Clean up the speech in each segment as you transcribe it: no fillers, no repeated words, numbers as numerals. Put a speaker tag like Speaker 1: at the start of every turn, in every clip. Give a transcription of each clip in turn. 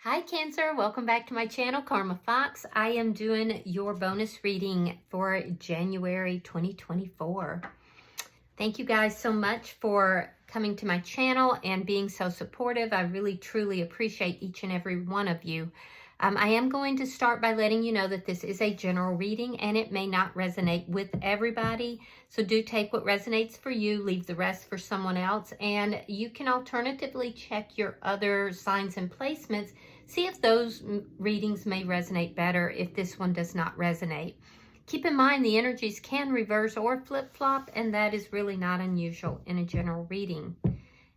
Speaker 1: Hi Cancer, welcome back to my channel, Karma Fox. I am doing your bonus reading for January 2024. Thank you guys so much for coming to my channel and being so supportive. I really truly appreciate each and every one of you. I am going to start by letting you know that this is a general reading and it may not resonate with everybody. So do take what resonates for you, leave the rest for someone else. And you can alternatively check your other signs and placements. See if those readings may resonate better if this one does not resonate. Keep in mind the energies can reverse or flip-flop, and that is really not unusual in a general reading.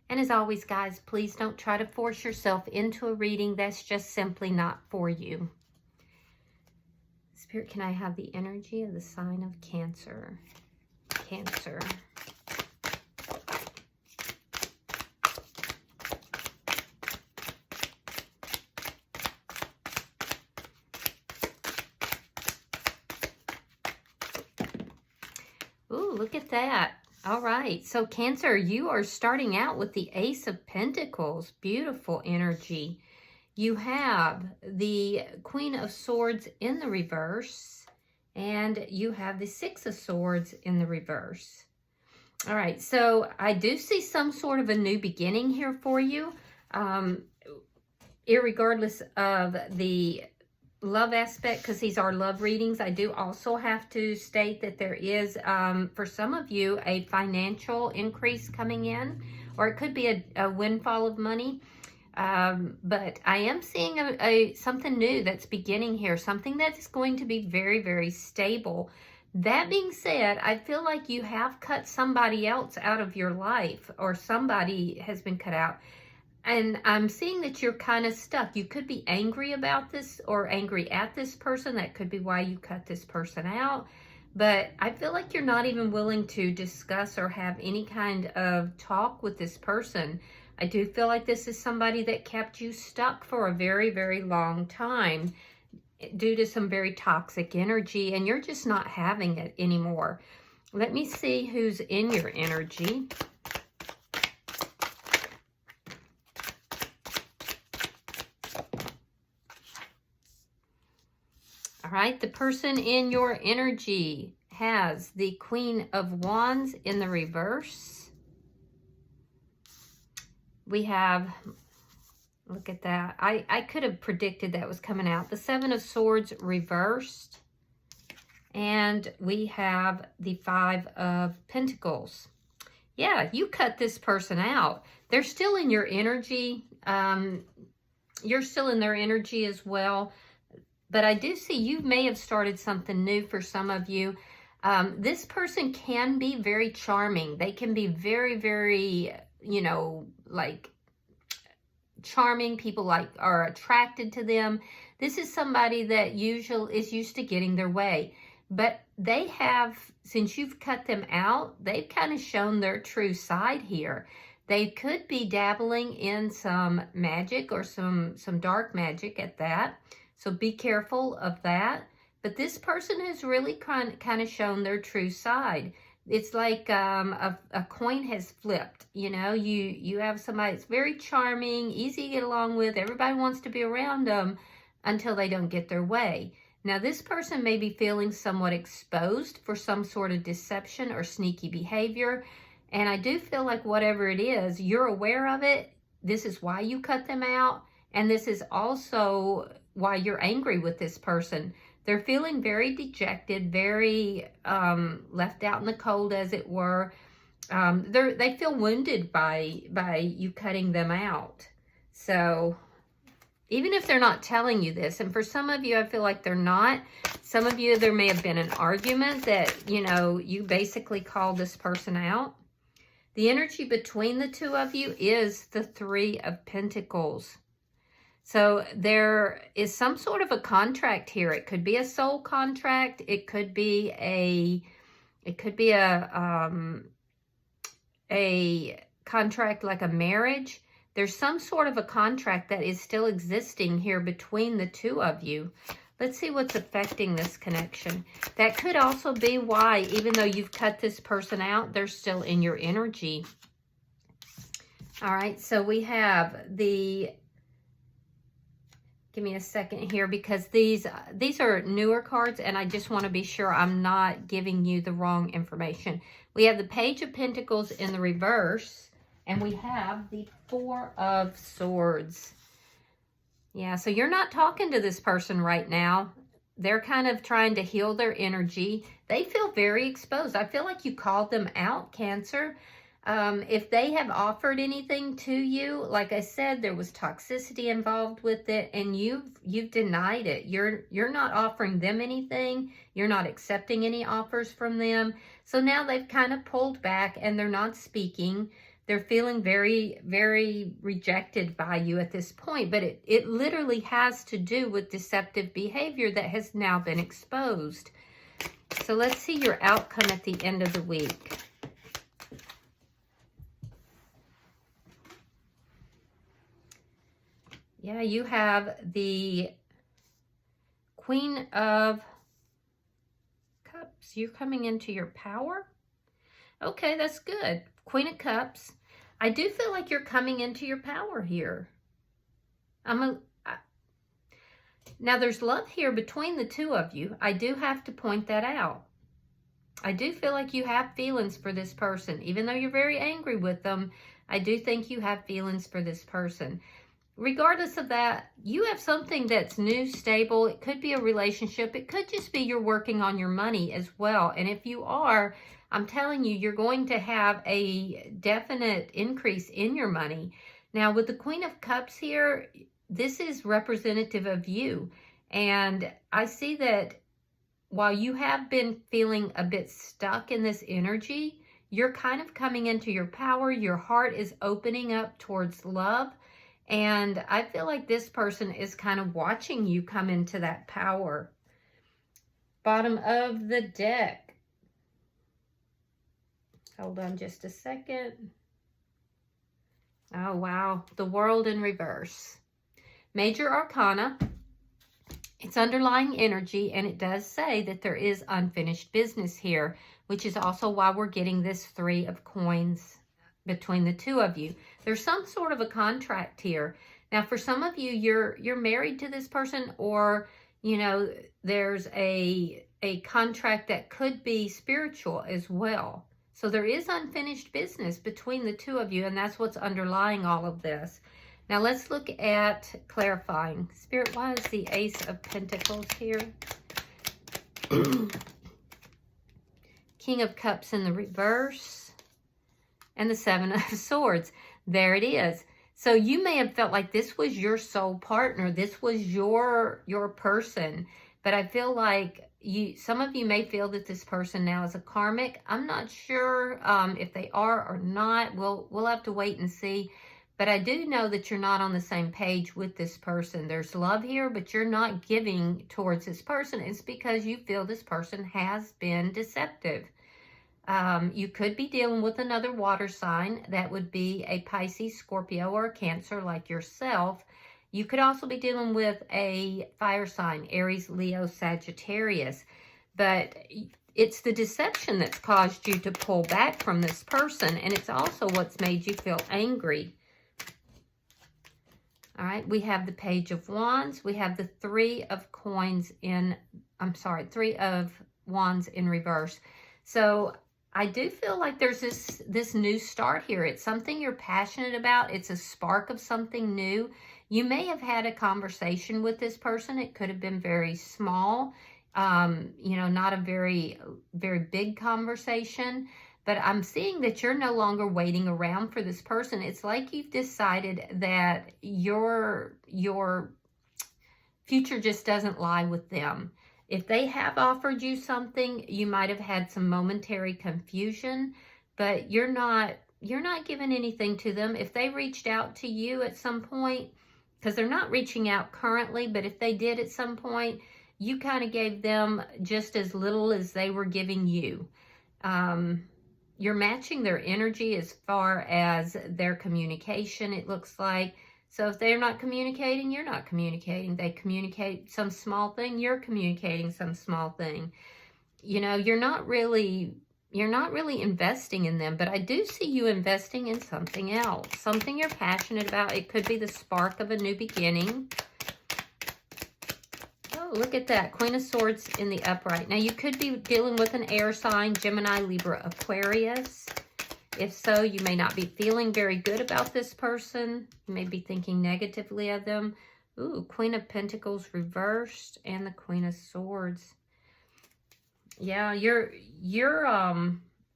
Speaker 1: And as always, guys, please don't try to force yourself into a reading that's just simply not for you. Spirit, can I have the energy of the sign of Cancer? Cancer. Ooh, look at that. All right, so Cancer, you are starting out with the Ace of Pentacles. Beautiful energy. You have the Queen of Swords in the reverse, and you have the Six of Swords in the reverse. All right, so I do see some sort of a new beginning here for you. Irregardless of the love aspect, because these are love readings, I do also have to state that there is for some of you a financial increase coming in, or it could be a windfall of money, but I am seeing something new that's beginning here, something that's going to be very, very stable. That being said, I feel like you have cut somebody else out of your life, or somebody has been cut out. And I'm seeing that you're kind of stuck. You could be angry about this or angry at this person. That could be why you cut this person out. But I feel like you're not even willing to discuss or have any kind of talk with this person. I do feel like this is somebody that kept you stuck for a very, very long time due to some very toxic energy, and you're just not having it anymore. Let me see who's in your energy. All right, the person in your energy has the Queen of Wands in the reverse. We have, look at that. I could have predicted that was coming out. The Seven of Swords reversed. And we have the Five of Pentacles. Yeah, you cut this person out. They're still in your energy. You're still in their energy as well. But I do see you may have started something new for some of you. This person can be very charming. They can be very, very, like charming. People are attracted to them. This is somebody that is used to getting their way. But they have, since you've cut them out, they've kind of shown their true side here. They could be dabbling in some magic or some dark magic at that. So be careful of that. But this person has really kind of shown their true side. It's like a coin has flipped. You have somebody that's very charming, easy to get along with. Everybody wants to be around them until they don't get their way. Now, this person may be feeling somewhat exposed for some sort of deception or sneaky behavior. And I do feel like whatever it is, you're aware of it. This is why you cut them out. And this is also why you're angry with this person. They're feeling very dejected, very left out in the cold, as it were. They feel wounded by you cutting them out. So even if they're not telling you this, and for some of you, I feel like they're not. Some of you, there may have been an argument that, you basically called this person out. The energy between the two of you is the Three of Pentacles. So there is some sort of a contract here. It could be a soul contract. It could be a contract like a marriage. There's some sort of a contract that is still existing here between the two of you. Let's see what's affecting this connection. That could also be why, even though you've cut this person out, they're still in your energy. All right, so we have the Give me a second here because these are newer cards and I just want to be sure I'm not giving you the wrong information. We have the Page of Pentacles in the reverse and we have the Four of Swords. Yeah, so you're not talking to this person right now. They're kind of trying to heal their energy. They feel very exposed. I feel like you called them out, Cancer. If they have offered anything to you, like I said, there was toxicity involved with it and you've denied it. You're not offering them anything. You're not accepting any offers from them. So now they've kind of pulled back and they're not speaking. They're feeling very, very rejected by you at this point, but it literally has to do with deceptive behavior that has now been exposed. So let's see your outcome at the end of the week. Yeah, you have the Queen of Cups. You're coming into your power. Okay, that's good. Queen of Cups. I do feel like you're coming into your power here. Now, there's love here between the two of you. I do have to point that out. I do feel like you have feelings for this person. Even though you're very angry with them, I do think you have feelings for this person. Regardless of that, you have something that's new, stable. It could be a relationship. It could just be you're working on your money as well. And if you are, I'm telling you, you're going to have a definite increase in your money. Now, with the Queen of Cups here, this is representative of you. And I see that while you have been feeling a bit stuck in this energy, you're kind of coming into your power. Your heart is opening up towards love. And I feel like this person is kind of watching you come into that power. Bottom of the deck. Hold on just a second. Oh, wow. The World in reverse. Major Arcana. It's underlying energy, and it does say that there is unfinished business here, which is also why we're getting this Three of Coins between the two of you. There's some sort of a contract here. Now, for some of you, you're married to this person, or, you know, there's a contract that could be spiritual as well. So there is unfinished business between the two of you, and that's what's underlying all of this. Now, let's look at clarifying. Spirit, why is the Ace of Pentacles here? King of Cups in the reverse. And the Seven of Swords. There it is. So you may have felt like this was your soul partner. This was your person. But I feel like some of you may feel that this person now is a karmic. I'm not sure if they are or not. We'll have to wait and see. But I do know that you're not on the same page with this person. There's love here, but you're not giving towards this person. It's because you feel this person has been deceptive. You could be dealing with another water sign. That would be a Pisces, Scorpio, or a Cancer like yourself. You could also be dealing with a fire sign, Aries, Leo, Sagittarius. But it's the deception that's caused you to pull back from this person, and it's also what's made you feel angry. All right, we have the Page of Wands. We have the Three of Wands in reverse. So I do feel like there's this new start here. It's something you're passionate about. It's a spark of something new. You may have had a conversation with this person. It could have been very small, not a very, very big conversation. But I'm seeing that you're no longer waiting around for this person. It's like you've decided that your future just doesn't lie with them. If they have offered you something, you might have had some momentary confusion, but you're not giving anything to them. If they reached out to you at some point, because they're not reaching out currently, but if they did at some point, you kind of gave them just as little as they were giving you. You're matching their energy as far as their communication, it looks like. So if they're not communicating, you're not communicating. They communicate some small thing, you're communicating some small thing. You know, you're not really investing in them, but I do see you investing in something else, something you're passionate about. It could be the spark of a new beginning. Oh, look at that. Queen of Swords in the upright. Now, you could be dealing with an air sign, Gemini, Libra, Aquarius. If so, you may not be feeling very good about this person. You may be thinking negatively of them. Ooh, Queen of Pentacles reversed and the Queen of Swords. Yeah, you're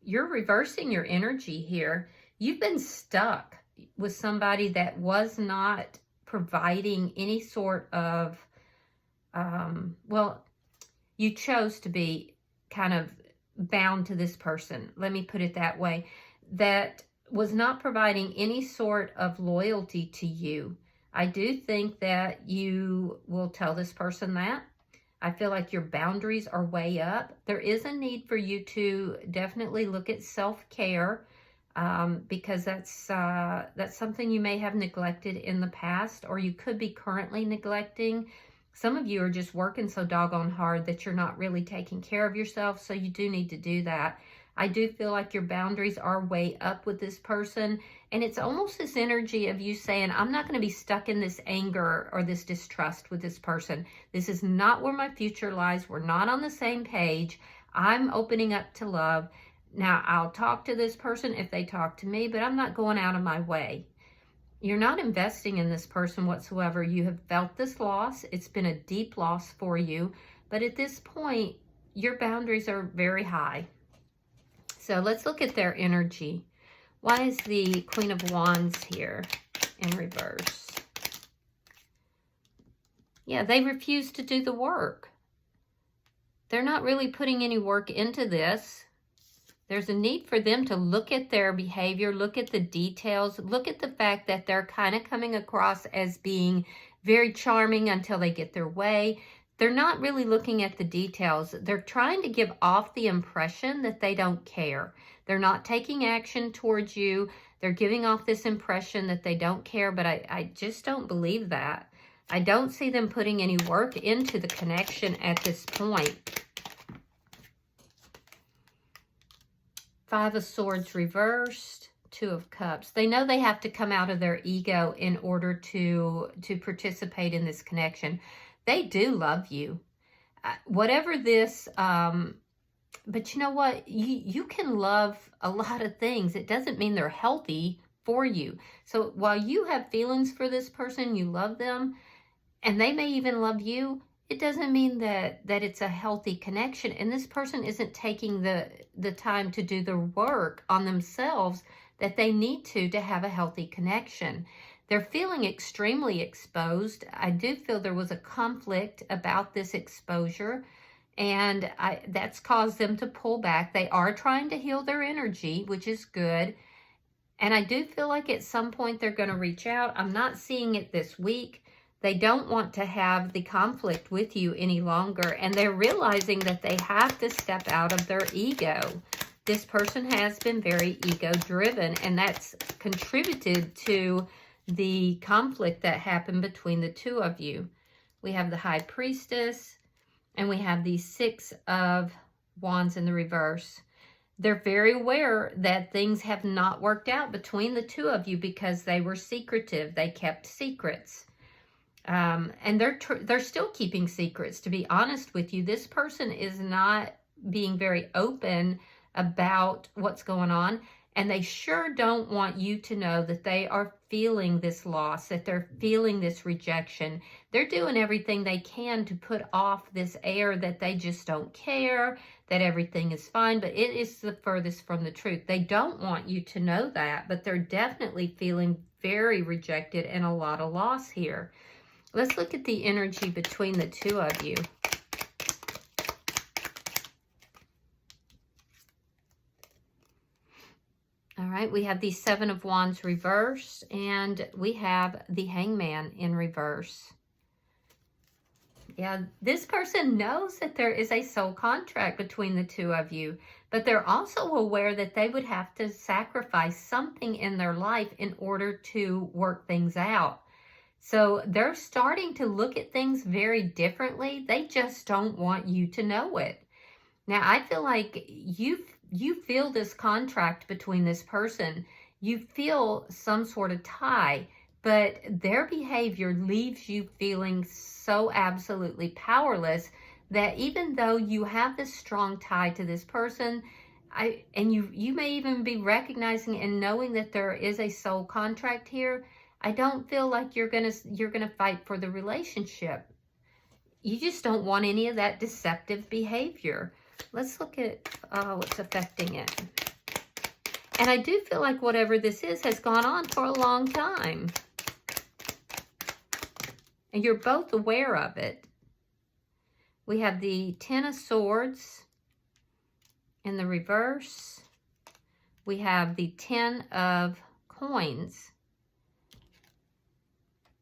Speaker 1: reversing your energy here. You've been stuck with somebody that was not providing any sort of, well, you chose to be kind of bound to this person. Let me put it that way. That was not providing any sort of loyalty to you. I do think that you will tell this person that. I feel like your boundaries are way up. There is a need for you to definitely look at self-care, because that's something you may have neglected in the past, or you could be currently neglecting. Some of you are just working so doggone hard that you're not really taking care of yourself, so you do need to do that. I do feel like your boundaries are way up with this person, and it's almost this energy of you saying, I'm not going to be stuck in this anger or this distrust with this person. This is not where my future lies. We're not on the same page. I'm opening up to love. Now, I'll talk to this person if they talk to me, but I'm not going out of my way. You're not investing in this person whatsoever. You have felt this loss. It's been a deep loss for you, but at this point, your boundaries are very high. So let's look at their energy. Why is the Queen of Wands here in reverse? Yeah, they refuse to do the work. They're not really putting any work into this. There's a need for them to look at their behavior, look at the details, look at the fact that they're kind of coming across as being very charming until they get their way. They're not really looking at the details. They're trying to give off the impression that they don't care. They're not taking action towards you. They're giving off this impression that they don't care, but I just don't believe that. I don't see them putting any work into the connection at this point. Five of Swords reversed, Two of Cups. They know they have to come out of their ego in order to participate in this connection. They do love you. Whatever this, but you know what? You can love a lot of things. It doesn't mean they're healthy for you. So while you have feelings for this person, you love them, and they may even love you, it doesn't mean that it's a healthy connection. And this person isn't taking the time to do the work on themselves that they need to have a healthy connection. They're feeling extremely exposed. I do feel there was a conflict about this exposure, and that's caused them to pull back. They are trying to heal their energy, which is good. And I do feel like at some point they're going to reach out. I'm not seeing it this week. They don't want to have the conflict with you any longer, and they're realizing that they have to step out of their ego. This person has been very ego-driven, and that's contributed to the conflict that happened between the two of you. We have the High Priestess, and we have the Six of Wands in the reverse. They're very aware that things have not worked out between the two of you because they were secretive. They kept secrets. And they're still keeping secrets, to be honest with you. This person is not being very open about what's going on, and they sure don't want you to know that they are feeling this loss, that they're feeling this rejection. They're doing everything they can to put off this air that they just don't care, that everything is fine, but it is the furthest from the truth. They don't want you to know that, but they're definitely feeling very rejected and a lot of loss here. Let's look at the energy between the two of you. All right, we have the Seven of Wands reversed, and we have the Hangman in reverse. Yeah, this person knows that there is a soul contract between the two of you, but they're also aware that they would have to sacrifice something in their life in order to work things out. So they're starting to look at things very differently. They just don't want you to know it. Now, I feel like you feel this contract between this person. You feel some sort of tie, but their behavior leaves you feeling so absolutely powerless that even though you have this strong tie to this person, you may even be recognizing and knowing that there is a soul contract here, I don't feel like you're gonna fight for the relationship. You just don't want any of that deceptive behavior. Let's look at what's affecting it. And I do feel like whatever this is has gone on for a long time. And you're both aware of it. We have the Ten of Swords in the reverse. We have the Ten of Coins.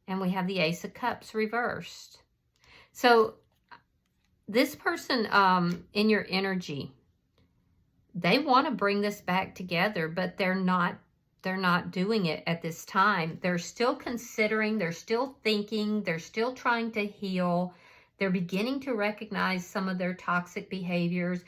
Speaker 1: And we have the Ace of Cups reversed. So this person in your energy, they want to bring this back together, but they're not doing it at this time. They're still considering, they're still thinking, they're still trying to heal. They're beginning to recognize some of their toxic behaviors.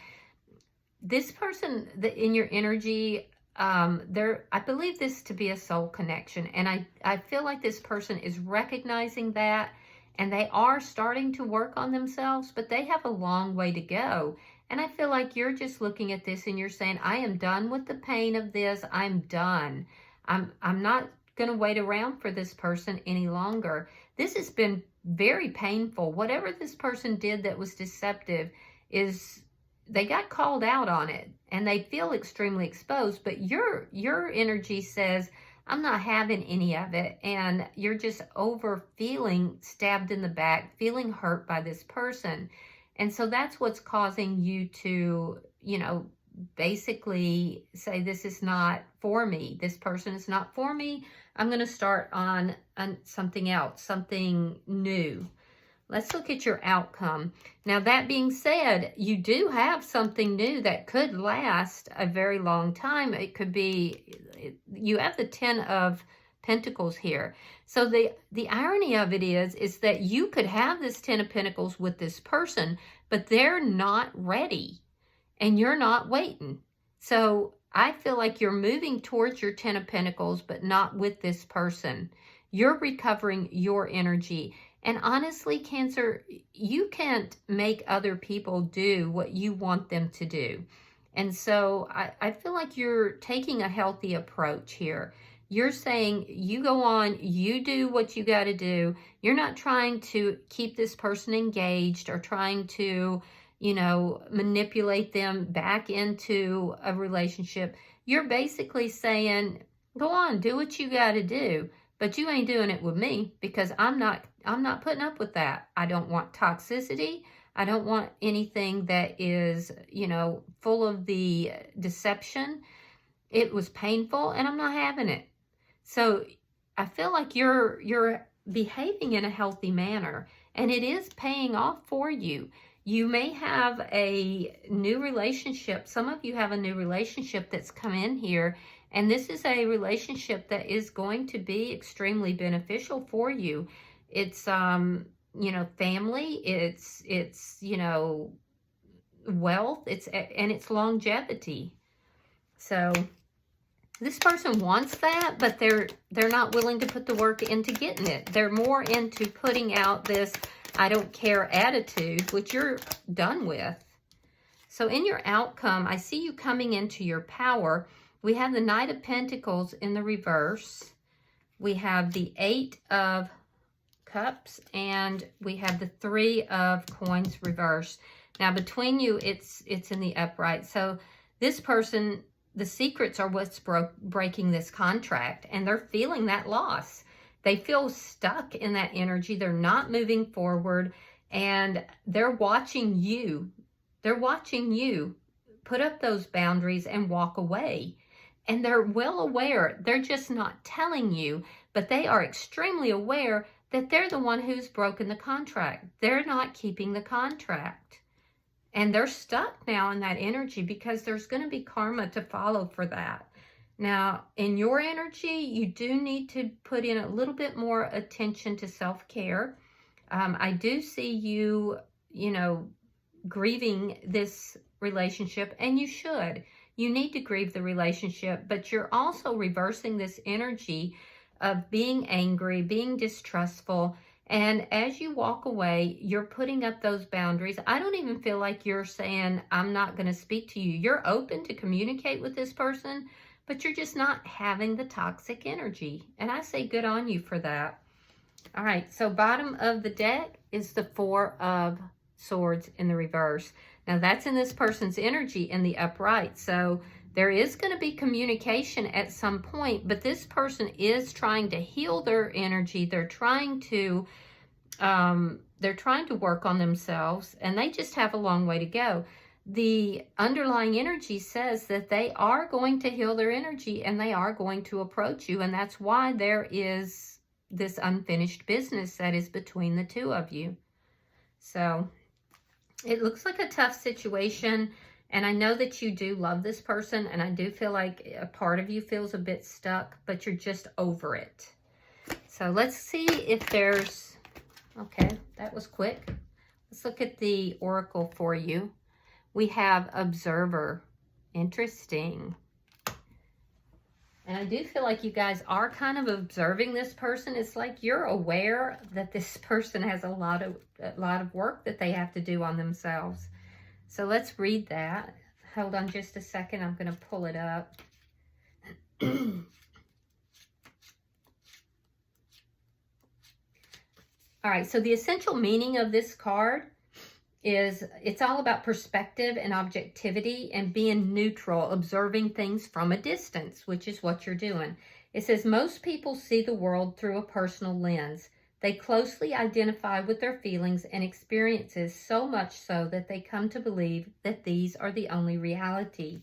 Speaker 1: This person in your energy, I believe this to be a soul connection. And I feel like this person is recognizing that, and they are starting to work on themselves, but they have a long way to go. And I feel like you're just looking at this and you're saying, I am done with the pain of this. I'm done. I'm not going to wait around for this person any longer. This has been very painful. Whatever this person did that was deceptive they got called out on it and they feel extremely exposed, but your energy says, I'm not having any of it. And you're just over feeling stabbed in the back, feeling hurt by this person. And so that's what's causing you to, basically say, this is not for me. This person is not for me. I'm going to start on something else, something new. Let's look at your outcome. Now, that being said, you do have something new that could last a very long time. It could be, you have the Ten of Pentacles here. So the irony of it is that you could have this Ten of Pentacles with this person, but they're not ready and you're not waiting. So I feel like you're moving towards your Ten of Pentacles, but not with this person. You're recovering your energy. And honestly, Cancer, you can't make other people do what you want them to do. And so I feel like you're taking a healthy approach here. You're saying, you go on, you do what you got to do. You're not trying to keep this person engaged or trying to, manipulate them back into a relationship. You're basically saying, go on, do what you got to do. But you ain't doing it with me because I'm not putting up with that. I don't want toxicity. I don't want anything that is, full of the deception. It was painful and I'm not having it. So I feel like you're behaving in a healthy manner and it is paying off for you. You may have a new relationship. Some of you have a new relationship that's come in here. And this is a relationship that is going to be extremely beneficial for you. It's, family, it's, wealth, and it's longevity. So this person wants that, but they're not willing to put the work into getting it. They're more into putting out this I don't care attitude, which you're done with. So in your outcome, I see you coming into your power. We have the Knight of Pentacles in the reverse. We have the Eight of Cups, and we have the Three of Coins reversed. Now, between you, it's in the upright. So this person, the secrets are what's breaking this contract, and they're feeling that loss. They feel stuck in that energy. They're not moving forward, and they're watching you. They're watching you put up those boundaries and walk away. And they're well aware, they're just not telling you, but they are extremely aware that they're the one who's broken the contract. They're not keeping the contract. And they're stuck now in that energy because there's going to be karma to follow for that. Now, in your energy, you do need to put in a little bit more attention to self-care. I do see you, grieving this relationship, and you should. You need to grieve the relationship, but you're also reversing this energy of being angry, being distrustful. And as you walk away, you're putting up those boundaries. I don't even feel like you're saying, I'm not going to speak to you. You're open to communicate with this person, but you're just not having the toxic energy. And I say good on you for that. All right, so bottom of the deck is the Four of Swords in the reverse. Now that's in this person's energy in the upright. So there is going to be communication at some point, but this person is trying to heal their energy. They're trying to work on themselves, and they just have a long way to go. The underlying energy says that they are going to heal their energy and they are going to approach you, and that's why there is this unfinished business that is between the two of you. So it looks like a tough situation, and I know that you do love this person, and I do feel like a part of you feels a bit stuck, but you're just over it. So let's see if there's, okay, that was quick. Let's look at the oracle for you. We have Observer. Interesting. And I do feel like you guys are kind of observing this person. It's like you're aware that this person has a lot of work that they have to do on themselves. So let's read that. Hold on just a second. I'm going to pull it up. All right, so the essential meaning of this card is it's all about perspective and objectivity and being neutral, observing things from a distance, which is what you're doing. It says most people see the world through a personal lens. They closely identify with their feelings and experiences, so much so that they come to believe that these are the only reality.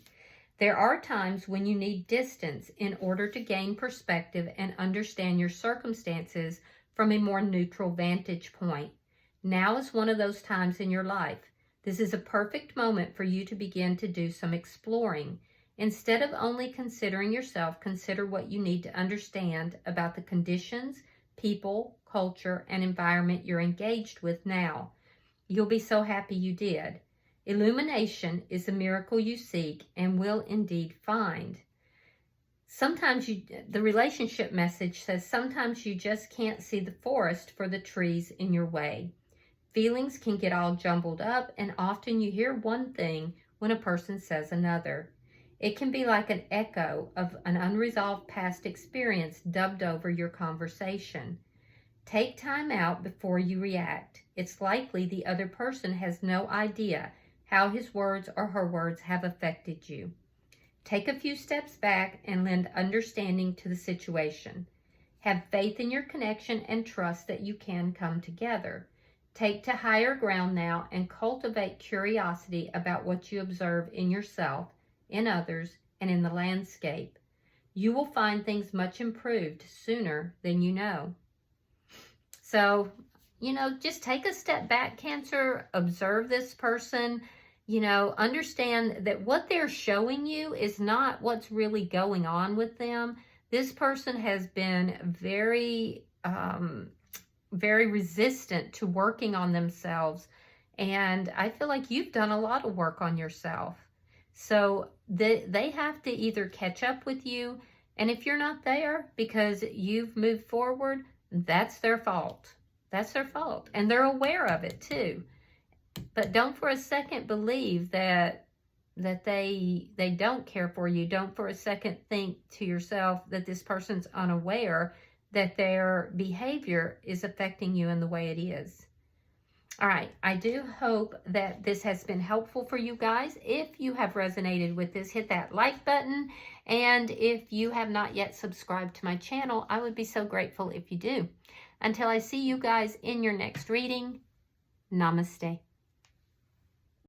Speaker 1: There are times when you need distance in order to gain perspective and understand your circumstances from a more neutral vantage point. Now is one of those times in your life. This is a perfect moment for you to begin to do some exploring. Instead of only considering yourself, consider what you need to understand about the conditions, people, culture, and environment you're engaged with now. You'll be so happy you did. Illumination is the miracle you seek and will indeed find. Sometimes the relationship message says sometimes you just can't see the forest for the trees in your way. Feelings can get all jumbled up, and often you hear one thing when a person says another. It can be like an echo of an unresolved past experience dubbed over your conversation. Take time out before you react. It's likely the other person has no idea how his words or her words have affected you. Take a few steps back and lend understanding to the situation. Have faith in your connection and trust that you can come together. Take to higher ground now and cultivate curiosity about what you observe in yourself, in others, and in the landscape. You will find things much improved sooner than you know. So, just take a step back, Cancer. Observe this person. Understand that what they're showing you is not what's really going on with them. This person has been very resistant to working on themselves. And I feel like you've done a lot of work on yourself. So they have to either catch up with you. And if you're not there because you've moved forward, that's their fault. That's their fault. And they're aware of it too. But don't for a second believe that they don't care for you. Don't for a second think to yourself that this person's unaware that their behavior is affecting you in the way it is. All right, I do hope that this has been helpful for you guys. If you have resonated with this, hit that like button. And if you have not yet subscribed to my channel, I would be so grateful if you do. Until I see you guys in your next reading, namaste.